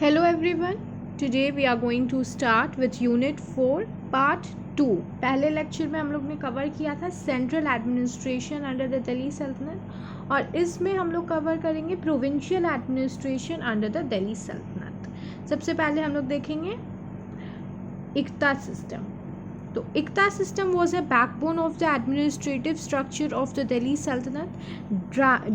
Hello everyone. Today we are going to start with Unit 4 Part 2. पहले lecture में हम लोग ने कवर किया था central administration under the Delhi सल्तनत और इसमें हम लोग कवर करेंगे provincial administration under the Delhi सल्तनत। सबसे पहले हम लोग देखेंगे इक्ता सिस्टम। तो इक्ता system was a backbone of the administrative structure of the Delhi Sultanate,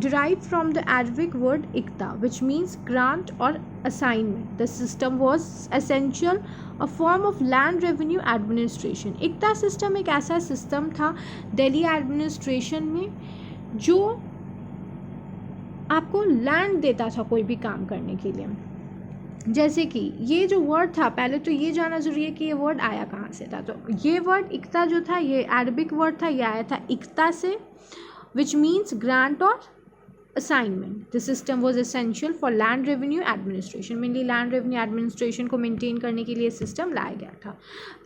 derived from the Arabic word ikta, which means grant or assignment. The system was essential a form of land revenue administration. Iqta system एक ऐसा system था Delhi administration में जो आपको land देता था कोई भी काम करने के लिए। जैसे कि ये जो वर्ड था, पहले तो ये जानना ज़रूरी है कि ये वर्ड आया कहाँ से था। तो ये वर्ड इक्ता जो था, ये अरबिक वर्ड था, ये आया था इक्ता से, विच मीन्स ग्रांट और assignment. The system was essential for land revenue administration. Mainly land revenue administration को मेंटेन करने के लिए सिस्टम लाया गया था।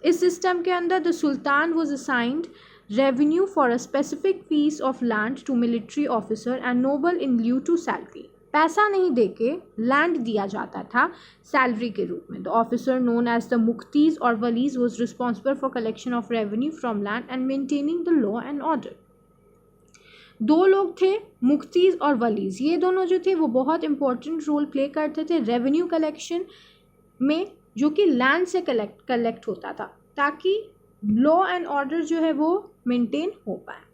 इस सिस्टम के अंदर the sultan was assigned revenue for a specific piece of land to military officer and noble in lieu to salary. पैसा नहीं देके लैंड दिया जाता था सैलरी के रूप में। The officer known as the muqtis और walis was responsible for collection of revenue from land and maintaining the law and order. दो लोग थे, मुख्तीज और वलीज। ये दोनों जो थे वो बहुत इंपॉर्टेंट रोल प्ले करते थे रेवेन्यू कलेक्शन में, जो कि लैंड से कलेक्ट होता था, ताकि लॉ एंड ऑर्डर जो है वो मेंटेन हो पाए।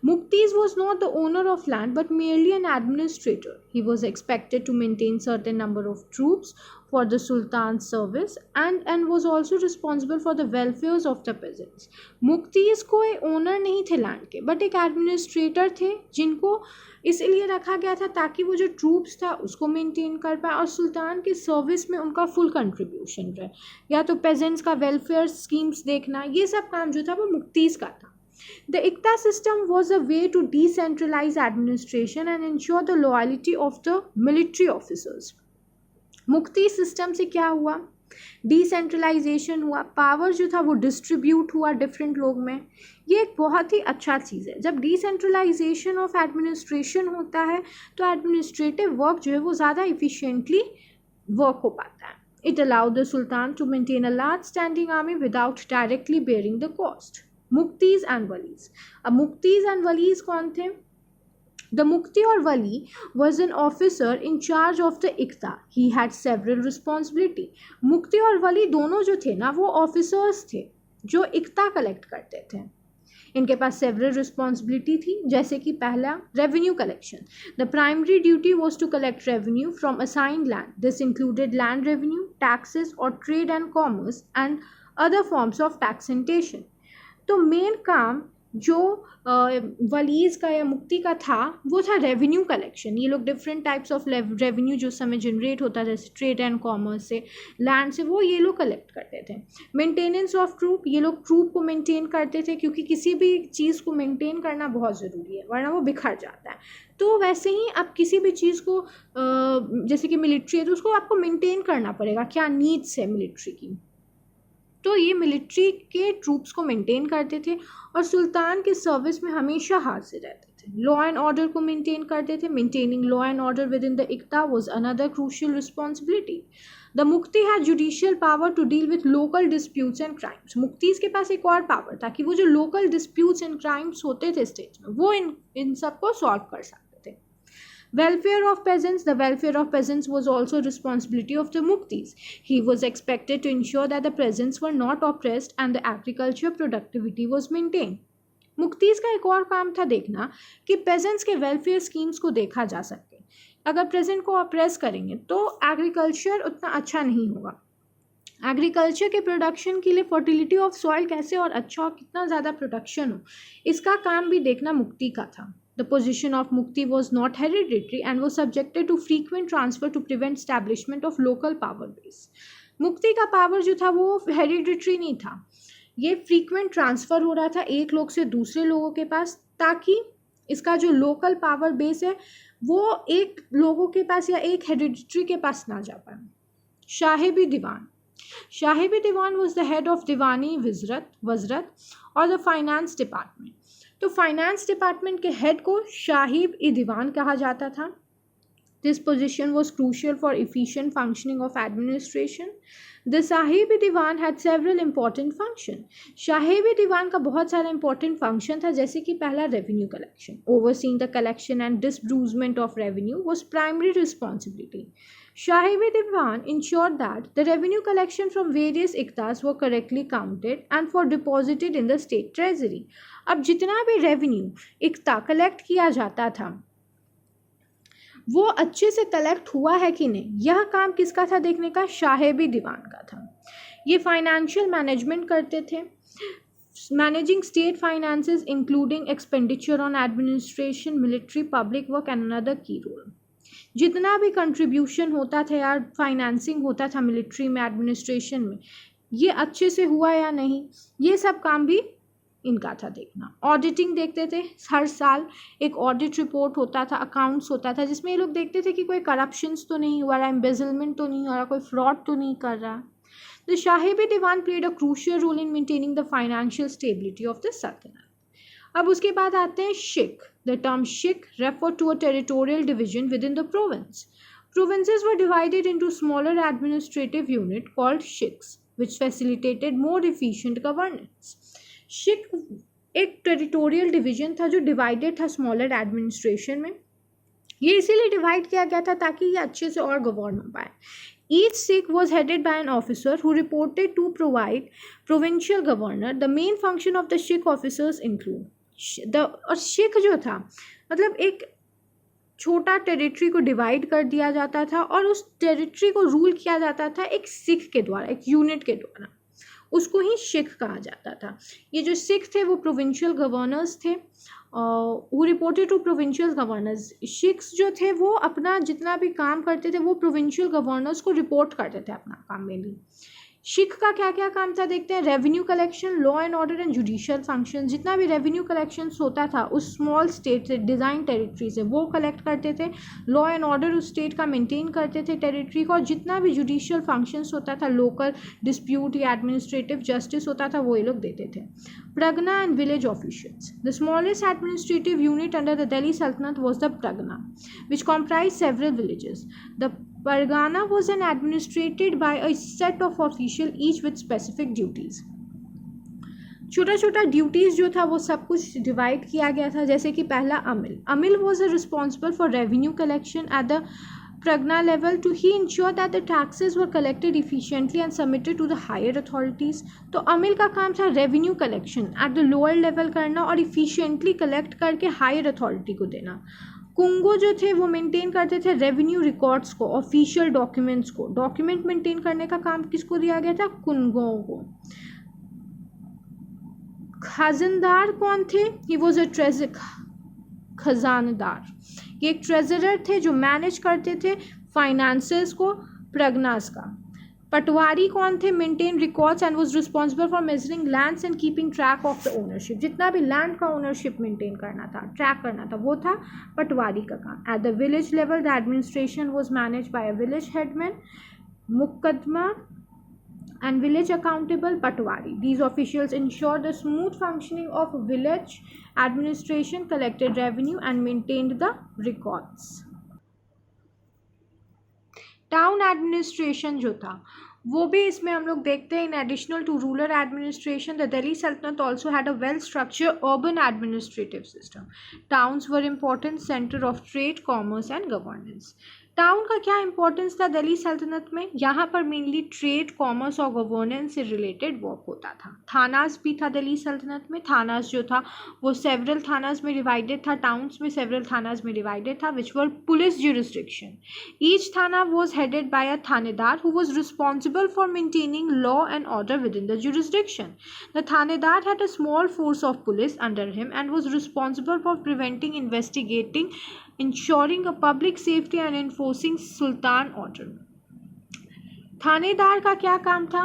Muktis was not the owner of land but merely an administrator. He was expected to maintain certain number of troops for the Sultan's service and was also responsible for the welfares of the peasants. Muktis कोई owner नहीं थे land के, but एक administrator थे जिनको इसलिए रखा गया था ताकि वो जो ट्रूप्स था उसको मेंटेन कर पाए और सुल्तान के सर्विस में उनका फुल कंट्रीब्यूशन रहे, या तो पेजेंट्स का वेलफेयर स्कीम्स देखना, ये सब काम जो था वो मुक्तीज का था। The ICTA system was a way to decentralize administration and ensure the loyalty of the military officers. मुक्ति सिस्टम से क्या हुआ? डिसेंट्रलाइजेशन हुआ, पावर जो था वो डिस्ट्रीब्यूट हुआ डिफरेंट लोग में। ये एक बहुत ही अच्छा चीज़ है। जब डिसेंट्रलाइजेशन ऑफ एडमिनिस्ट्रेशन होता है तो एडमिनिस्ट्रेटिव वर्क जो है वो ज़्यादा इफिशिएंटली वर्क हो पाता है। It allowed the sultan to maintain a large standing army without directly bearing the cost. Muqtis and walis. अब मुक्तीज एंड वलीज कौन थे? द मुक्ति और wali was an officer in charge of the iqta. He had several responsibility. Muqti और वली दोनों जो थे ना वो ऑफिसर्स थे जो इक्ता कलेक्ट करते थे। इनके पास सेवरल रिस्पॉन्सिबिलिटी थी, जैसे कि पहला revenue collection. The primary duty was to collect revenue from assigned land. This included land revenue, taxes और trade and commerce and other forms of taxation. तो मेन काम जो वलीज का या मुक्ति का था वो था रेवेन्यू कलेक्शन। ये लोग डिफरेंट टाइप्स ऑफ रेवेन्यू जो समय जनरेट होता है जैसे ट्रेड एंड कॉमर्स से, लैंड से, वो ये लोग कलेक्ट करते थे। मेंटेनेंस ऑफ ट्रूप, ये लोग ट्रूप को मेंटेन करते थे क्योंकि किसी भी चीज़ को मेंटेन करना बहुत ज़रूरी है वरना वो बिखर जाता है। तो वैसे ही अब किसी भी चीज़ को जैसे कि मिलिट्री है तो उसको आपको मेंटेन करना पड़ेगा, क्या नीड्स है मिलिट्री की, तो ये मिलिट्री के ट्रूप्स को मेंटेन करते थे और सुल्तान के सर्विस में हमेशा हाजिर रहते थे। लॉ एंड ऑर्डर को मेंटेन करते थे। Maintaining law and order within the iqta was another crucial responsibility. The muqti had judicial power to deal with local disputes and crimes. Muqtis के पास एक और पावर था कि वो जो लोकल डिस्प्यूट्स एंड क्राइम्स होते थे स्टेट में वो इन सबको सॉल्व कर सकते थे। Welfare of peasants. The welfare of peasants was also responsibility of the Muktis. He was expected to ensure that the peasants were not oppressed and the agriculture productivity was maintained. मुक्तीज का एक और काम था देखना कि पेजेंट्स के welfare schemes को देखा जा सके। अगर प्रेजेंट को ऑप्रेस करेंगे तो एग्रीकल्चर उतना अच्छा नहीं होगा। एग्रीकल्चर के प्रोडक्शन के लिए फर्टिलिटी ऑफ सॉइल कैसे और अच्छा और कितना ज़्यादा प्रोडक्शन हो, इसका काम भी देखना मुक्ति का था। The position of Mukti was not hereditary and was subjected to frequent transfer to prevent establishment of local power base. मुक्ति का पावर जो था वो हेरिडिटरी नहीं था, ये फ्रीक्वेंट ट्रांसफ़र हो रहा था एक लोग से दूसरे लोगों के पास, ताकि इसका जो लोकल पावर बेस है वो एक लोगों के पास या एक हेरिडिटरी के पास ना जा पाए। शाहिबी दीवान। शाहिबी दीवान वॉज द हेड ऑफ दीवानी वज़रत और द फाइनेंस डिपार्टमेंट। तो फाइनेंस डिपार्टमेंट के हेड को शाहिब-ए-दीवान कहा जाता था। This position was crucial for efficient functioning of administration. The Sahibi Diwan had several important function. Sahibi दीवान का बहुत सारा important function था, जैसे कि पहला revenue collection. Overseeing the collection and disbursement of revenue was primary responsibility. Sahibi Diwan ensured that the revenue collection from various इक्तास were correctly counted and for deposited in the state treasury. अब जितना भी revenue इक्ता collect किया जाता था वो अच्छे से collect हुआ है कि नहीं, यह काम किसका था देखने का, साहिबी दीवान का था. ये फाइनेंशियल मैनेजमेंट करते थे, managing state finances including expenditure on administration, military, public work and another की रोल. जितना भी कंट्रीब्यूशन होता था या फाइनेंसिंग होता था मिलिट्री में, एडमिनिस्ट्रेशन में, ये अच्छे से हुआ या नहीं, ये सब काम भी इनका था देखना. ऑडिटिंग देखते थे, हर साल एक ऑडिट रिपोर्ट होता था, अकाउंट्स होता था, जिसमें ये लोग देखते थे कि कोई करप्शंस तो नहीं हुआ रहा, एम्बेजलमेंट तो नहीं हो रहा, कोई फ्रॉड तो नहीं कर रहा. द साहिबी दीवान played a crucial role in maintaining the financial stability of the सल्तनत. अब उसके बाद आते हैं शिक. द टर्म शिक refer to a territorial division within the province. Provinces were divided into smaller administrative units called shiks, which facilitated more efficient governance. शिक एक टेरिटोरियल डिवीजन था जो डिवाइडेड था स्मॉलर एडमिनिस्ट्रेशन में. ये इसीलिए डिवाइड किया गया था ताकि ये अच्छे से और गवर्न हो पाए. ईच सिक was headed by an officer who reported to provide provincial governor. The main function of the शिक ऑफिसर्स इंक्लूड और शिक जो था मतलब एक छोटा टेरिटरी को डिवाइड कर दिया जाता था और उस टेरिटरी को रूल किया जाता था एक सिख के द्वारा, एक यूनिट के द्वारा, उसको ही शिक कहा जाता था. ये जो सिख थे वो प्रोविंशियल गवर्नर्स थे, who reported to provincial governors. शिक्स जो थे वो अपना जितना भी काम करते थे वो प्रोविंशियल गवर्नर्स को रिपोर्ट करते थे अपना काम में भी. शिक का क्या क्या काम था देखते हैं. Revenue collection, law and order and judicial function. जितना भी रेवेन्यू कलेक्शंस होता था उस स्मॉल स्टेट से, डिज़ाइन टेरिटरी से, वो कलेक्ट करते थे. लॉ एंड ऑर्डर उस स्टेट का मेंटेन करते थे टेरिटरी को. और जितना भी जुडिशियल फंक्शंस होता था, लोकल डिस्प्यूट या एडमिनिस्ट्रेटिव जस्टिस होता था, वो ये लोग देते थे. Pargana and village officials. The smallest administrative unit under the Delhi Sultanate was the pargana, which comprised several villages. The Pargana was then administrated by a set of officials, each with specific duties. छोटा छोटा duties जो था वो सब कुछ डिवाइड किया गया था. जैसे कि पहला amil. Amil was responsible for revenue collection at the Pragna level to he ensure that the taxes were collected efficiently and submitted to the higher authorities. तो अमिल का काम था revenue collection at the lower level करना और इफिशिएंटली कलेक्ट करके higher authority को देना. कुंगो जो थे वो मेंटेन करते थे रेवेन्यू रिकॉर्ड्स को, ऑफिशियल डॉक्यूमेंट्स को. डॉक्यूमेंट मेंटेन करने का काम किसको दिया गया था, कुंगो को. खजानदार कौन थे, ही वॉज अ ट्रेजर. खजानदार ये एक ट्रेजरर थे जो मैनेज करते थे फाइनेंसेस को, प्रगनास का. पटवारी कौन थे, maintain records and was responsible for measuring lands and keeping track of the ownership. जितना भी लैंड का ओनरशिप मेंटेन करना था, ट्रैक करना था, वो था पटवारी का काम. At the village level the administration was manage by a village headman, मुकदमा and village accountable patwari. These officials ensure the smooth functioning of village administration, collected revenue and maintained the records. Town administration जो था वो भी इसमें हम लोग देखते हैं. In additional to rural administration the Delhi Sultanate also had a well structured urban administrative system. Towns were important center of trade, commerce and governance. Town का क्या इंपॉर्टेंस था दिल्ली सल्तनत में, यहाँ पर मेनली ट्रेड, कॉमर्स और गवर्नेंस से रिलेटेड वर्क होता था. थानास भी था दिल्ली सल्तनत में. थानास जो था वो सेवरल थानास में डिवाइडेड था, टाउन्स में सेवरल थानास में डिवाइडेड था, which were police jurisdiction. Each thana was headed by a thanedar who was responsible for maintaining law and order within the jurisdiction. The thanedar had a small force of police under him and was responsible for preventing, investigating, ensuring a public safety and enforcing sultan order. Thanedar का क्या काम था,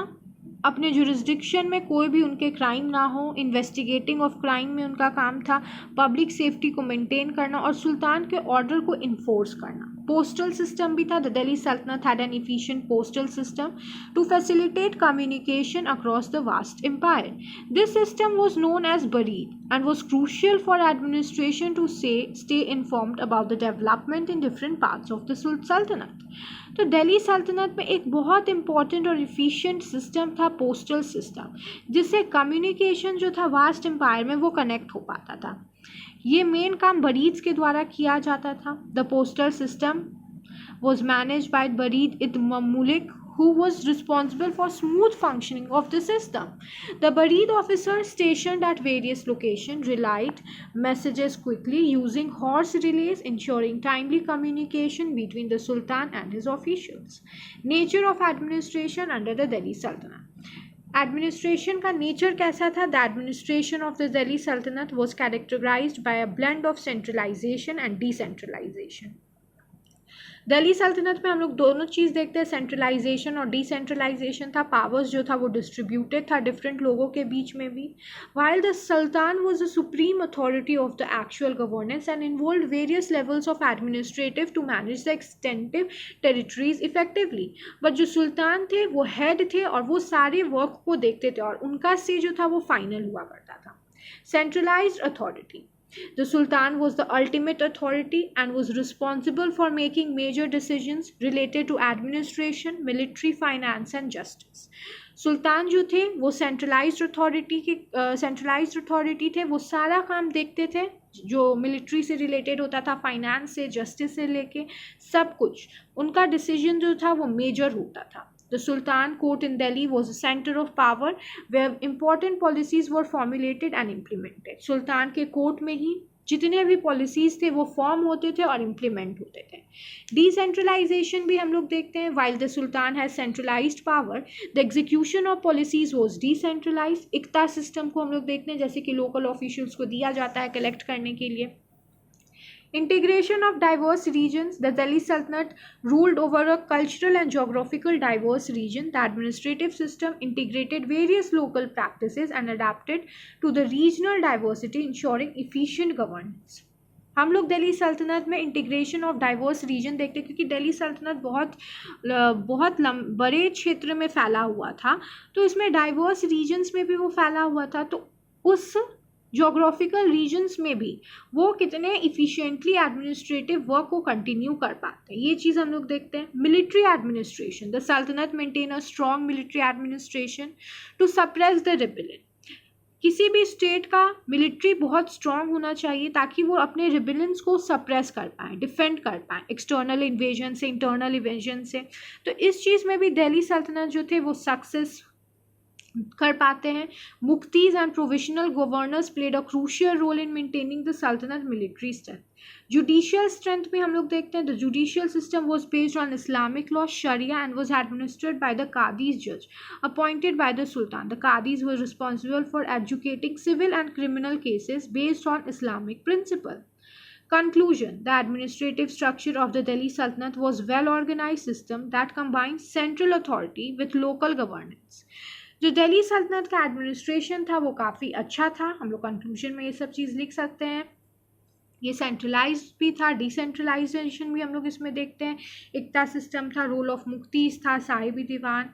अपने jurisdiction में कोई भी उनके crime ना हो, इन्वेस्टिगेटिंग ऑफ क्राइम में उनका काम था, पब्लिक सेफ्टी को मेंटेन करना और सुल्तान के ऑर्डर को इन्फोर्स करना. पोस्टल सिस्टम भी था. द दिल्ली सल्तनत had an efficient postal system to facilitate communication across the vast empire. This system was known as Barid and was crucial for administration to stay informed about the development in different parts of the Sultanate. तो दिल्ली सल्तनत में एक बहुत important और efficient system था postal system, जिससे communication जो था vast empire में वो कनेक्ट हो पाता था. ये मेन काम बरीद्स के द्वारा किया जाता था. The postal system was managed by Barid it Mamluk, who was responsible for smooth functioning of the system. The Barid officers stationed at various locations relayed messages quickly using horse relays, ensuring timely communication between the Sultan and his officials. Nature of administration under the Delhi Sultanate. Administration का nature कैसा था? The administration of the Delhi Sultanate was characterized by a blend of centralization and decentralization. Delhi Sultanate में हम लोग दोनों चीज़ देखते हैं, centralisation और डिसेंट्रलाइजेशन था. पावर्स जो था वो डिस्ट्रीब्यूटेड था डिफरेंट लोगों के बीच में भी. While the sultan was the supreme authority of the actual governance and involve various levels of administrative to manage the extensive territories effectively. But जो सुल्तान थे वो हेड थे और वो सारे वर्क को देखते थे और उनका से जो था वो फाइनल हुआ करता था. Centralised authority. The Sultan was the ultimate authority and was responsible for making major decisions related to administration, military, finance and justice. सुल्तान जो थे वो सेंट्रलाइज्ड अथॉरिटी थे. वो सारा काम देखते थे जो मिलिट्री से रिलेटेड होता था, फाइनेंस से, जस्टिस से लेके सब कुछ. उनका डिसीजन जो था वो मेजर होता था. The Sultan court in Delhi was a center of power where important policies were formulated and implemented. सुल्तान के कोर्ट में ही जितने भी पॉलिसीज़ थे वो फॉर्म होते थे और इम्प्लीमेंट होते थे. डिसेंट्रलाइजेशन भी हम लोग देखते हैं. While the sultan has centralised power, the execution of policies was decentralised. Iqta system को हम लोग देखते हैं, जैसे कि लोकल ऑफिशियल्स को दिया जाता है कलेक्ट करने के लिए. Integration of diverse regions. The Delhi Sultanate ruled over a cultural and geographical diverse region. The administrative system integrated various local practices and adapted to the regional diversity, ensuring efficient governance. हम लोग दिल्ली सल्तनत में integration of diverse reason देखते हैं, क्योंकि दिल्ली सल्तनत बहुत बड़े क्षेत्र में फैला हुआ था, तो इसमें डाइवर्स रीजन्स में भी वो फैला हुआ था. तो उस जोग्राफिकल रीजन्स में भी वो कितने इफ़िशिएंटली एडमिनिस्ट्रेटिव वर्क को कंटिन्यू कर पाते हैं, ये चीज़ हम लोग देखते हैं. Military administration. द सल्तनत maintain a strong military administration to suppress the rebellion. किसी भी स्टेट का मिलिट्री बहुत स्ट्रॉन्ग होना चाहिए ताकि वो अपने रिबेलियंस को सप्रेस कर पाएँ, डिफेंड कर पाएँ एक्सटर्नल इन्वेजन से, इंटरनल इन्वेजन से. तो इस चीज़ में भी दिल्ली सल्तनत जो थे वो सक्सेस कर पाते हैं. Muftis and provisional governors played a crucial role in maintaining the Sultanate military strength. Judicial strength भी हम लोग देखते हैं. The judicial system was based on Islamic law, Sharia and was administered by the qazis जज appointed by the sultan. The qazis were responsible for educating civil and criminal cases based on Islamic principle. Conclusion. The administrative structure of the Delhi Sultanate was a well-organized system that combined central authority with local governance. जो दिल्ली सल्तनत का administration था वो काफ़ी अच्छा था. हम लोग कंक्लूजन में ये सब चीज़ लिख सकते हैं. ये सेंट्रलाइज भी था, डिसेंट्रलाइजेशन भी हम लोग इसमें देखते हैं. इक्ता सिस्टम था, रोल ऑफ मुफ्तीज था, साहिब दीवान,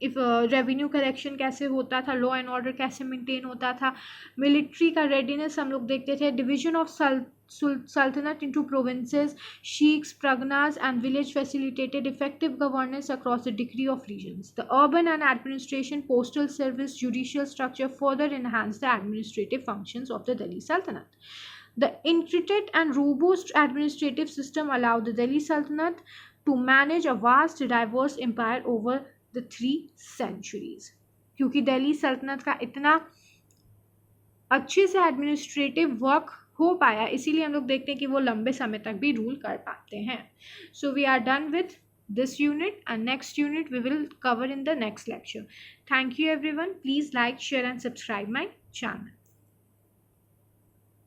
रेवेन्यू कलेक्शन कैसे होता था, लॉ एंड ऑर्डर कैसे मेंटेन होता था, मिलिट्री का रेडीनेस हम लोग देखते थे. Division of Sultanate into provinces, sheikhs, pragnas and village facilitated effective governance across a degree of regions. The urban and administration, postal service, judicial structure further enhanced the administrative functions of the Delhi Sultanate. The intricate and robust administrative system allowed the Delhi Sultanate to manage a vast, diverse empire over the 3 centuries. क्योंकि दिल्ली सल्तनत का इतना अच्छे से administrative work हो पाया, इसीलिए हम लोग देखते हैं कि वो लंबे समय तक भी रूल कर पाते हैं. So we are done with this unit and next unit we will cover in the next lecture. Thank you everyone. Please like, share and subscribe my channel.